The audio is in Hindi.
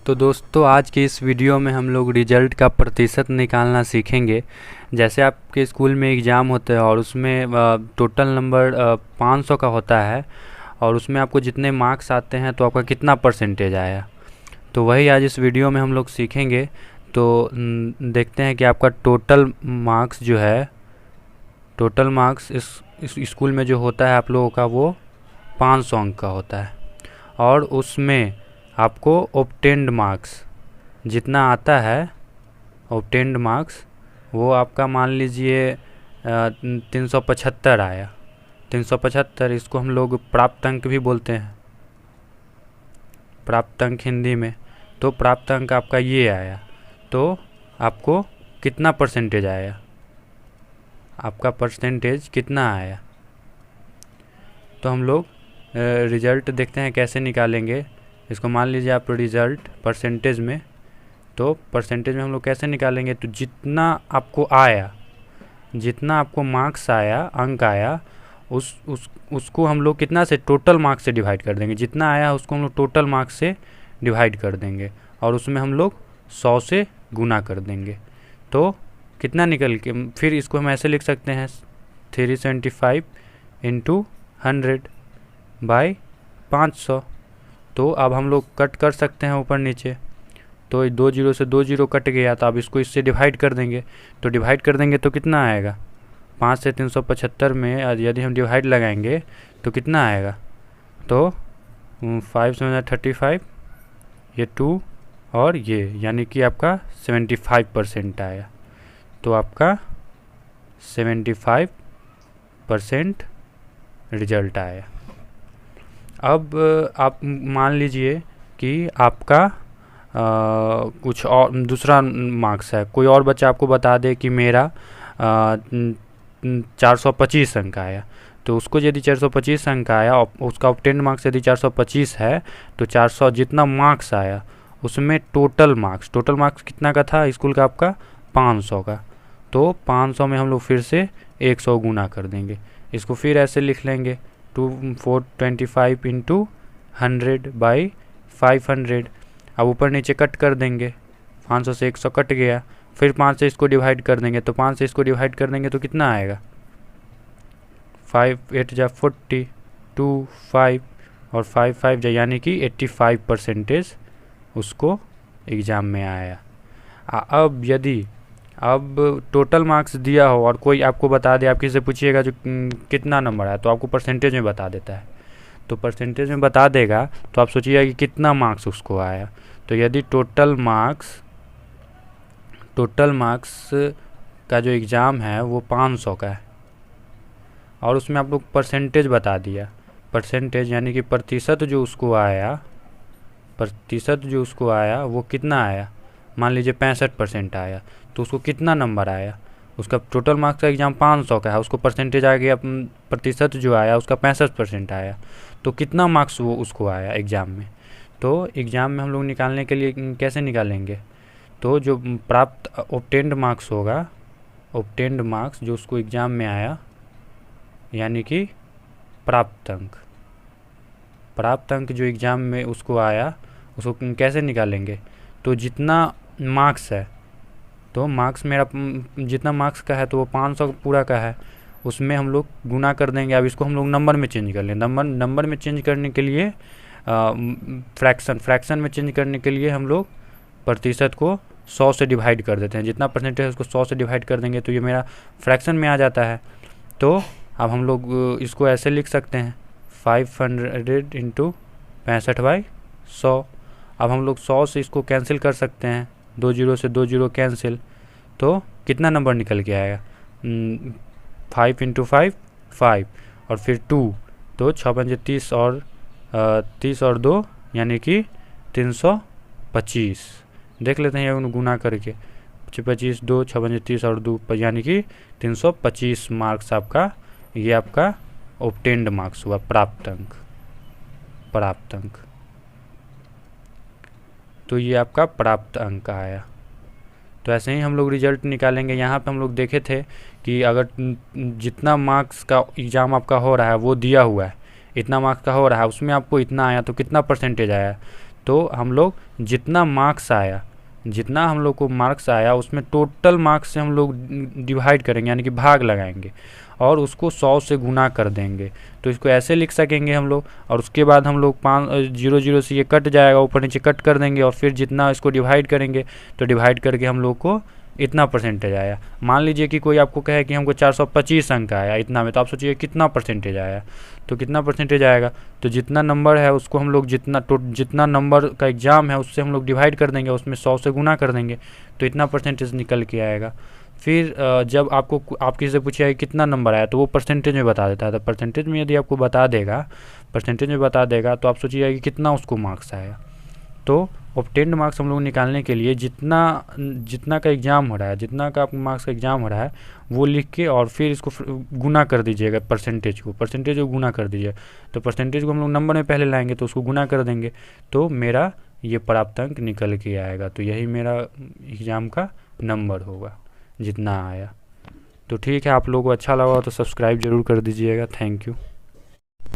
तो दोस्तों आज के इस वीडियो में हम लोग रिजल्ट का प्रतिशत निकालना सीखेंगे। जैसे आपके स्कूल में एग्ज़ाम होता है और उसमें टोटल नंबर 500 का होता है और उसमें आपको जितने मार्क्स आते हैं तो आपका कितना परसेंटेज आया, तो वही आज इस वीडियो में हम लोग सीखेंगे। तो देखते हैं कि आपका टोटल मार्क्स जो है, टोटल मार्क्स इस स्कूल में जो होता है आप लोगों का वो 500 अंक का होता है और उसमें आपको ऑब्टेन्ड मार्क्स जितना आता है, ऑब्टेन्ड मार्क्स वो आपका मान लीजिए 375 आया। 375 इसको हम लोग प्राप्त अंक भी बोलते हैं, प्राप्त अंक हिंदी में। तो प्राप्त अंक आपका ये आया, तो आपको कितना परसेंटेज आया, आपका परसेंटेज कितना आया। तो हम लोग रिज़ल्ट देखते हैं कैसे निकालेंगे इसको। मान लीजिए आप रिज़ल्ट परसेंटेज में, तो परसेंटेज में हम लोग कैसे निकालेंगे, तो जितना आपको आया, जितना आपको मार्क्स आया, अंक आया, उसको हम लोग कितना से, टोटल मार्क्स से डिवाइड कर देंगे। जितना आया उसको हम लोग टोटल मार्क्स से डिवाइड कर देंगे और उसमें हम लोग 100 से गुना कर देंगे। तो कितना निकल के, फिर इसको हम ऐसे लिख सकते हैं 375 इंटू 100 बाई 500। तो अब हम लोग कट कर सकते हैं ऊपर नीचे, तो 2 जीरो से 2 जीरो कट गया, तो अब इसको इससे डिवाइड कर देंगे। तो डिवाइड कर देंगे तो कितना आएगा, 5 से 375 में यदि हम डिवाइड लगाएंगे तो कितना आएगा, तो 5 से 35, ये 2 और ये, यानी कि आपका 75% आया। तो आपका 75% रिजल्ट आया। अब आप मान लीजिए कि आपका कुछ और दूसरा मार्क्स है, कोई और बच्चा आपको बता दे कि मेरा 425 अंक आया। तो उसको यदि 425 अंक आया और उसका ऑब्टेन्ड मार्क्स यदि 425 है, तो 400 जितना मार्क्स आया उसमें टोटल मार्क्स कितना का था स्कूल का, आपका 500 का। तो 500 में हम लोग फिर से 100 गुना कर देंगे। इसको फिर ऐसे लिख लेंगे 425 इंटू 100 बाई 500। अब ऊपर नीचे कट कर देंगे, 500 से 100 कट गया, फिर 5 से इसको डिवाइड कर देंगे। तो 5 से इसको डिवाइड कर देंगे तो कितना आएगा, 5 8 जा 40, 2 5 और 5 5 जा, यानी कि 85% उसको एग्ज़ाम में आया। अब यदि टोटल मार्क्स दिया हो और कोई आपको बता दे, आप किसी से पूछिएगा जो कितना नंबर आया, तो आपको परसेंटेज में बता देता है। तो परसेंटेज में बता देगा तो आप सोचिएगा कि कितना मार्क्स उसको आया। तो यदि टोटल मार्क्स का जो एग्ज़ाम है वो 500 का है और उसमें आप लोग परसेंटेज बता दिया, परसेंटेज यानी कि प्रतिशत जो उसको आया वो कितना आया, मान लीजिए 65% आया, तो उसको कितना नंबर आया। उसका टोटल मार्क्स का एग्ज़ाम 500 का है, उसको परसेंटेज आ गया, प्रतिशत जो आया उसका 65% आया, तो कितना मार्क्स वो उसको आया एग्ज़ाम में। तो एग्ज़ाम में हम लोग निकालने के लिए कैसे निकालेंगे, तो जो प्राप्त ऑब्टेन्ड मार्क्स होगा, ऑब्टेन्ड मार्क्स जो उसको एग्ज़ाम में आया, यानी कि प्राप्त अंक जो एग्ज़ाम में उसको आया, उसको कैसे निकालेंगे, तो जितना मार्क्स है, तो मार्क्स मेरा जितना मार्क्स का है तो वो 500 पूरा का है, उसमें हम लोग गुना कर देंगे। अब इसको हम लोग नंबर में चेंज कर लें। नंबर में चेंज करने के लिए फ्रैक्शन में चेंज करने के लिए हम लोग प्रतिशत को 100 से डिवाइड कर देते हैं। जितना परसेंटेज है उसको 100 से डिवाइड कर देंगे तो ये मेरा फ्रैक्शन में आ जाता है। तो अब हम लोग इसको ऐसे लिख सकते हैं 500 इंटू 65/100। अब हम लोग 100 से इसको कैंसिल कर सकते हैं, 2 जीरो से 2 जीरो कैंसिल, तो कितना नंबर निकल के आएगा, 5 इंटू 5 5 और फिर 2, तो 6 पंजे 30 और 30 और 2 यानी कि 325। देख लेते हैं ये गुना करके, 25 2 6 पंजे 30 और 2 यानी कि 325 मार्क्स आपका, ये आपका ऑब्टेन्ड मार्क्स हुआ, प्राप्त अंक। तो ये आपका प्राप्त अंक आया। तो ऐसे ही हम लोग रिजल्ट निकालेंगे। यहाँ पे हम लोग देखे थे कि अगर जितना मार्क्स का एग्ज़ाम आपका हो रहा है वो दिया हुआ है, इतना मार्क्स का हो रहा है, उसमें आपको इतना आया तो कितना परसेंटेज आया, तो हम लोग जितना मार्क्स आया, जितना हम लोग को मार्क्स आया उसमें टोटल मार्क्स से हम लोग डिवाइड करेंगे, यानी कि भाग लगाएंगे और उसको 100 से गुना कर देंगे। तो इसको ऐसे लिख सकेंगे हम लोग। और उसके बाद हम लोग 0 से ये कट जाएगा, ऊपर नीचे कट कर देंगे और फिर जितना इसको डिवाइड करेंगे तो डिवाइड करके हम लोग को इतना परसेंटेज आया। मान लीजिए कि कोई आपको कहे कि हमको 425 अंक आया इतना में, तो आप सोचिए कितना परसेंटेज आया। तो कितना परसेंटेज आएगा, तो जितना नंबर है उसको हम लोग जितना नंबर का एग्ज़ाम है उससे हम लोग डिवाइड कर देंगे, उसमें 100 से गुना कर देंगे तो इतना परसेंटेज निकल के आएगा। फिर जब आप किसी से पूछिएगा कितना नंबर आया तो वो परसेंटेज में बता देता है। तो परसेंटेज में यदि आपको परसेंटेज में बता देगा तो आप सोचिएगा कि कितना उसको मार्क्स आया। तो ऑब्टेन्ड मार्क्स हम लोग निकालने के लिए जितना का एग्ज़ाम हो रहा है, जितना का आपको मार्क्स का एग्ज़ाम हो रहा है वो लिख के और फिर इसको गुना कर दीजिएगा, परसेंटेज को गुना कर दीजिए। तो परसेंटेज को हम लोग नंबर में पहले लाएंगे तो उसको गुना कर देंगे तो मेरा ये प्राप्त अंक निकल के आएगा। तो यही मेरा एग्ज़ाम का नंबर होगा जितना आया। तो ठीक है, आप लोगों को अच्छा लगा तो सब्सक्राइब ज़रूर कर दीजिएगा। Thank you.